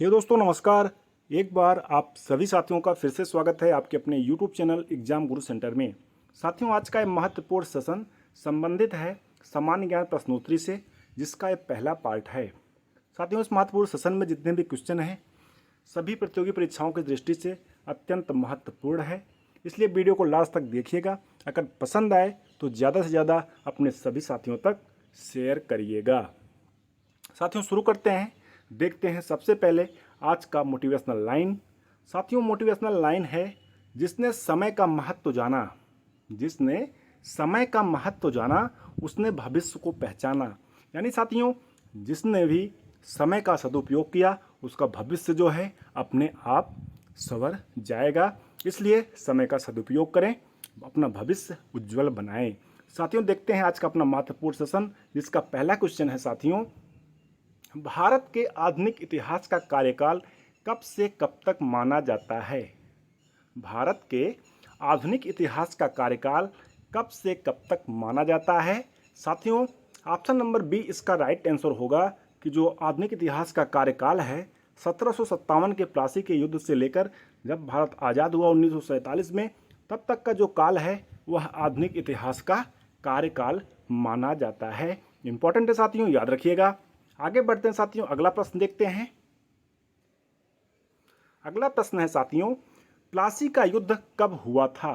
हे दोस्तों नमस्कार। एक बार आप सभी साथियों का फिर से स्वागत है आपके अपने YouTube चैनल एग्जाम गुरु सेंटर में। साथियों आज का ये महत्वपूर्ण सेशन संबंधित है सामान्य ज्ञान प्रश्नोत्तरी से, जिसका ये पहला पार्ट है। साथियों इस महत्वपूर्ण सेशन में जितने भी क्वेश्चन हैं सभी प्रतियोगी परीक्षाओं की दृष्टि से अत्यंत महत्वपूर्ण है, इसलिए वीडियो को लास्ट तक देखिएगा। अगर पसंद आए तो ज़्यादा से ज़्यादा अपने सभी साथियों तक शेयर करिएगा। साथियों शुरू करते हैं, देखते हैं सबसे पहले आज का मोटिवेशनल लाइन। साथियों मोटिवेशनल लाइन है, जिसने समय का महत्व जाना, जिसने समय का महत्व जाना उसने भविष्य को पहचाना। यानी साथियों जिसने भी समय का सदुपयोग किया उसका भविष्य जो है अपने आप संवर जाएगा। इसलिए समय का सदुपयोग करें, अपना भविष्य उज्जवल बनाएं। साथियों देखते हैं आज का अपना महत्वपूर्ण सेशन, जिसका पहला क्वेश्चन है साथियों, भारत के आधुनिक इतिहास का कार्यकाल कब से कब तक माना जाता है? भारत के आधुनिक इतिहास का कार्यकाल कब से कब तक माना जाता है? साथियों ऑप्शन नंबर बी इसका राइट आंसर होगा कि जो आधुनिक इतिहास का कार्यकाल है 1757 के प्लासी के युद्ध से लेकर जब भारत आज़ाद हुआ 1947 में, तब तक का जो काल है वह आधुनिक इतिहास का कार्यकाल माना जाता है। इंपॉर्टेंट है साथियों, याद रखिएगा। आगे बढ़ते हैं साथियों, अगला प्रश्न देखते हैं। अगला प्रश्न है साथियों, प्लासी का युद्ध कब हुआ था?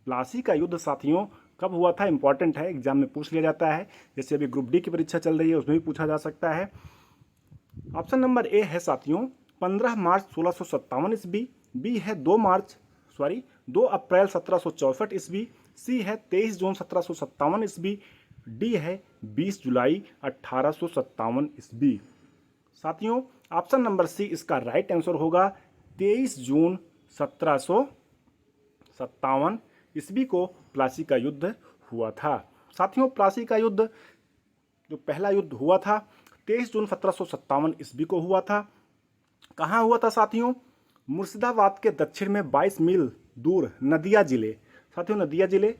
प्लासी का युद्ध साथियों कब हुआ था? इंपॉर्टेंट है, एग्जाम में पूछ लिया जाता है। जैसे अभी ग्रुप डी की परीक्षा चल रही है उसमें भी पूछा जा सकता है। ऑप्शन नंबर ए है साथियों 15 मार्च 1657 ईस्वी, बी है 2 अप्रैल 1764 ईस्वी, सी है 23 जून 1757 ईस्वी, डी है 20 जुलाई 1857 ईस्वी। साथियों ऑप्शन नंबर सी इसका राइट आंसर होगा 23 जून 1757 ईस्वी को प्लासी का युद्ध हुआ था। साथियों प्लासी का युद्ध जो पहला युद्ध हुआ था 23 जून 1757 ईस्वी को हुआ था। कहाँ हुआ था साथियों? मुर्शिदाबाद के दक्षिण में 22 मील दूर नदिया जिले, साथियों नदिया जिले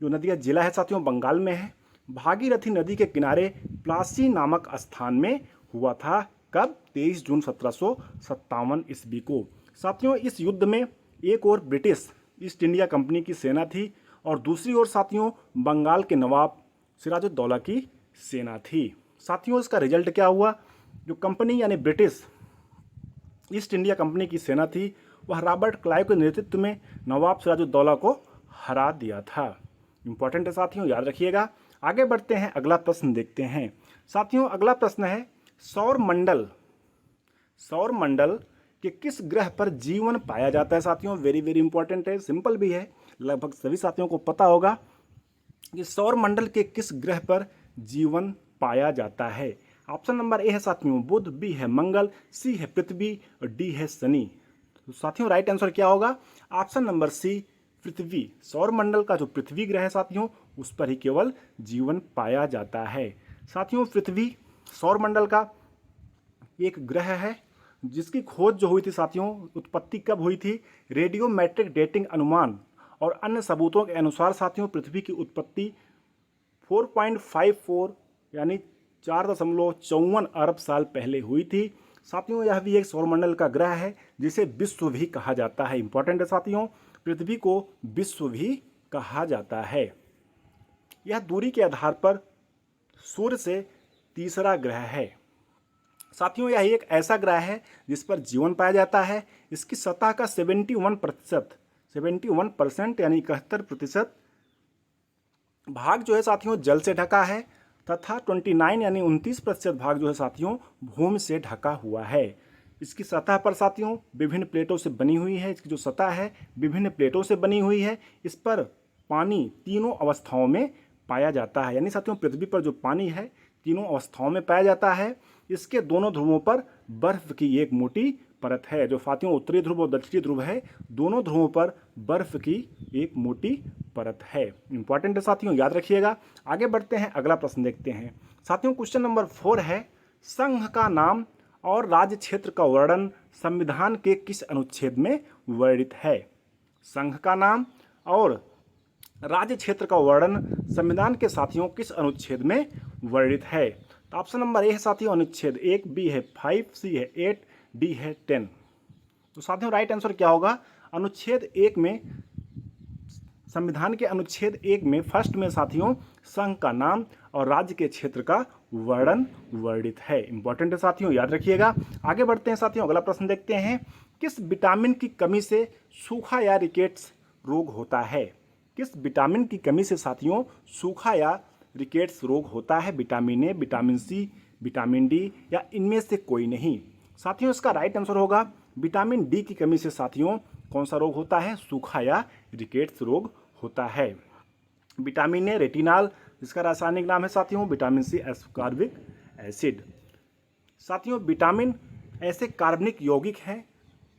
जो नदिया जिला है साथियों बंगाल में है, भागीरथी नदी के किनारे प्लासी नामक स्थान में हुआ था। कब? 23 जून 1757 ईस्वी को। साथियों इस युद्ध में एक ओर ब्रिटिश ईस्ट इंडिया कंपनी की सेना थी और दूसरी ओर साथियों बंगाल के नवाब सिराजुद्दौला की सेना थी। साथियों इसका रिजल्ट क्या हुआ? जो कंपनी यानी ब्रिटिश ईस्ट इंडिया कंपनी की सेना थी वह रॉबर्ट क्लाइव के नेतृत्व में नवाब सिराजुद्दौला को हरा दिया था। इंपॉर्टेंट है साथियों, याद रखिएगा। आगे बढ़ते हैं, अगला प्रश्न देखते हैं। साथियों अगला प्रश्न है सौर मंडल के किस ग्रह पर जीवन पाया जाता है? साथियों वेरी वेरी इंपॉर्टेंट है, सिंपल भी है, लगभग सभी साथियों को पता होगा कि सौर मंडल के किस ग्रह पर जीवन पाया जाता है। ऑप्शन नंबर ए है साथियों बुध, बी है मंगल, सी है पृथ्वी और डी है शनि। तो साथियों राइट आंसर क्या होगा? ऑप्शन नंबर सी पृथ्वी। सौर मंडल का जो पृथ्वी ग्रह है साथियों उस पर ही केवल जीवन पाया जाता है। साथियों पृथ्वी सौर मंडल का एक ग्रह है जिसकी खोज जो हुई थी साथियों, उत्पत्ति कब हुई थी? रेडियोमेट्रिक डेटिंग अनुमान और अन्य सबूतों के अनुसार साथियों पृथ्वी की उत्पत्ति 4.54 यानी 4.54 अरब साल पहले हुई थी। साथियों यह भी एक सौरमंडल का ग्रह है जिसे विश्व भी कहा जाता है। इंपॉर्टेंट है साथियों, पृथ्वी को विश्व भी कहा जाता है। यह दूरी के आधार पर सूर्य से तीसरा ग्रह है। साथियों यह एक ऐसा ग्रह है जिस पर जीवन पाया जाता है। इसकी सतह का 71% यानी 71% भाग जो है साथियों जल से ढका है तथा 29 यानी 29% भाग जो है साथियों भूमि से ढका हुआ है। इसकी सतह पर साथियों विभिन्न प्लेटों से बनी हुई है। इसकी जो सतह है विभिन्न प्लेटों से बनी हुई है। इस पर पानी तीनों अवस्थाओं में पाया जाता है। यानी साथियों पृथ्वी पर जो पानी है तीनों अवस्थाओं में पाया जाता है। इसके दोनों ध्रुवों पर बर्फ की एक मोटी परत है। जो साथियों उत्तरी ध्रुव और दक्षिणी ध्रुव है दोनों ध्रुवों पर बर्फ की एक मोटी परत है। इंपॉर्टेंट है साथियों, याद रखिएगा। आगे बढ़ते हैं, अगला प्रश्न देखते हैं। साथियों क्वेश्चन नंबर 4 है संघ का नाम और राज्य क्षेत्र का वर्णन संविधान के किस अनुच्छेद में वर्णित है? संघ का नाम और राज्य क्षेत्र का वर्णन संविधान के साथियों किस अनुच्छेद में वर्णित है? तो ऑप्शन नंबर ए है साथियों अनुच्छेद 1, बी है 5, सी है 8, डी है 10। तो साथियों राइट आंसर क्या होगा? अनुच्छेद 1 में, संविधान के अनुच्छेद 1 में फर्स्ट में साथियों संघ का नाम और राज्य के क्षेत्र का वर्णन वर्णित है। इंपॉर्टेंट है साथियों, याद रखिएगा। आगे बढ़ते हैं साथियों, अगला प्रश्न देखते हैं। किस विटामिन की कमी से सूखा या रिकेट्स रोग होता है? किस विटामिन की कमी से साथियों सूखा या रिकेट्स रोग होता है? Vitamin A, vitamin C, vitamin D या इनमें से कोई नहीं? साथियों इसका राइट आंसर होगा विटामिन डी की कमी से साथियों कौन सा रोग होता है? सूखा या रिकेट्स रोग होता है। विटामिन ए रेटिनॉल, जिसका रासायनिक नाम है साथियों विटामिन सी एस्कॉर्बिक एसिड। साथियों विटामिन ऐसे कार्बनिक यौगिक हैं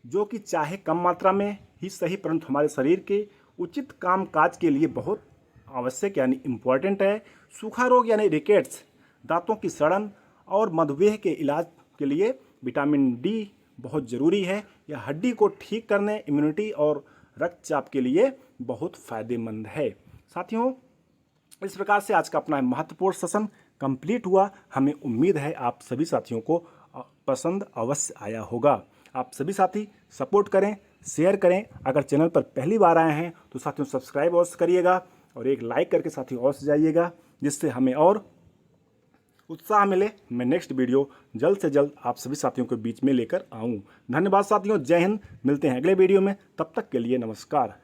जो कि चाहे कम मात्रा में ही सही, परंतु हमारे शरीर के उचित कामकाज के लिए बहुत आवश्यक यानी इम्पॉर्टेंट है। सूखा रोग यानी रिकेट्स, दांतों की सड़न और मधुमेह के इलाज के लिए विटामिन डी बहुत ज़रूरी है। यह हड्डी को ठीक करने, इम्यूनिटी और रक्तचाप के लिए बहुत फ़ायदेमंद है। साथियों इस प्रकार से आज का अपना महत्वपूर्ण सेशन कंप्लीट हुआ। हमें उम्मीद है आप सभी साथियों को पसंद अवश्य आया होगा। आप सभी साथी सपोर्ट करें, शेयर करें। अगर चैनल पर पहली बार आए हैं तो साथियों सब्सक्राइब अवश्य करिएगा और एक लाइक करके साथियों अवश्य जाइएगा, जिससे हमें और उत्साह मिले। मैं नेक्स्ट वीडियो जल्द से जल्द आप सभी साथियों के बीच में लेकर आऊँ। धन्यवाद साथियों, जय हिंद। मिलते हैं अगले वीडियो में, तब तक के लिए नमस्कार।